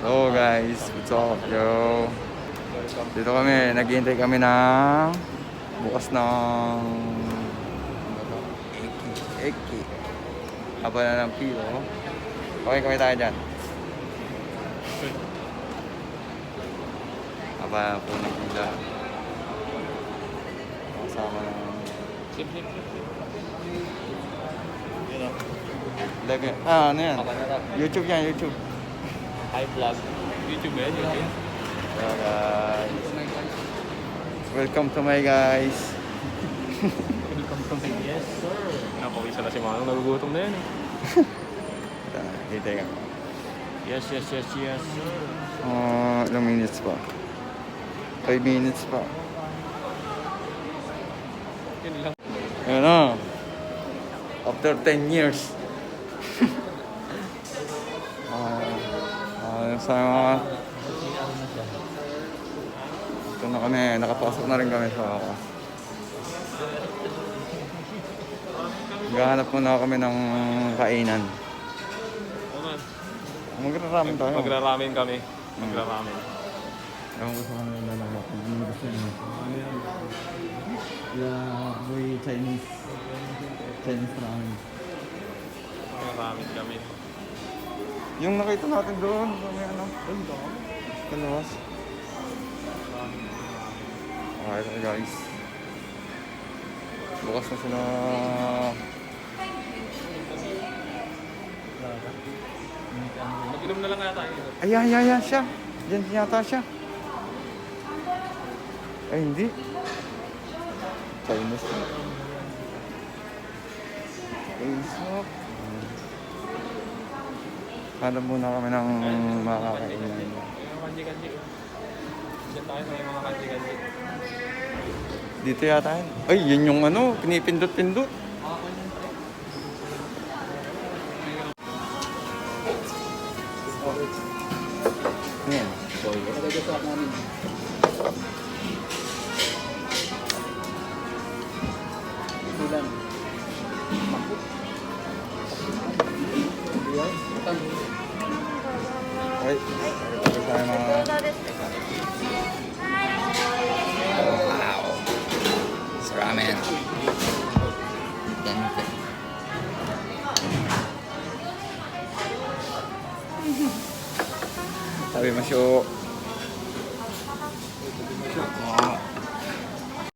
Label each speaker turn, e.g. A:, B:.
A: Hello guys, what's up yo? Dito kami, naghihintay kami ng bukas ng Eki. Haba na ng pilo. Okay, kami tayo dyan. Haba na po ng pila. Kasama ng ano yan? YouTube yan, YouTube.
B: Hi vlog. YouTube ba yan? YouTube?
A: Hello guys. Welcome to my guys.
B: Welcome to my yes sir. Napawisa na si Manong. Nagugutom na yan eh.
A: Hintay kami.
B: Yes sir.
A: Ilang minutes pa? 5 minutes pa.
B: Yun lang.
A: Ayun na. After 10 years. Sa mga... Ito na kami. Nakapasok na rin kami sa... Maghahanap muna kami ng kainan. Magraramen tayo.
B: Magraramen kami. Magraramen.
A: Ewan ko sa kanila na lang ako. Ano gusto nyo? Boy Chinese. Chinese ramen.
B: Magraramen kami.
A: Yung nakita natin doon, may ano? Kalawas. Okay guys. Bukas na sila.
B: Mag-inom na lang nga tayo.
A: Ay, siya. Diyan yata siya. Ay, hindi. Chinese na. Facebook. Hanap muna kami ng makakainan.
B: Kanji-kanji. Diyan tayo sa mga kanji-kanji.
A: Dito yata yan. Ay, yun yung ano, pinipindot-pindot. Yan. Ay, ito tayo mga... Wow! It's ramen. Ganito. Sabi mo siyo,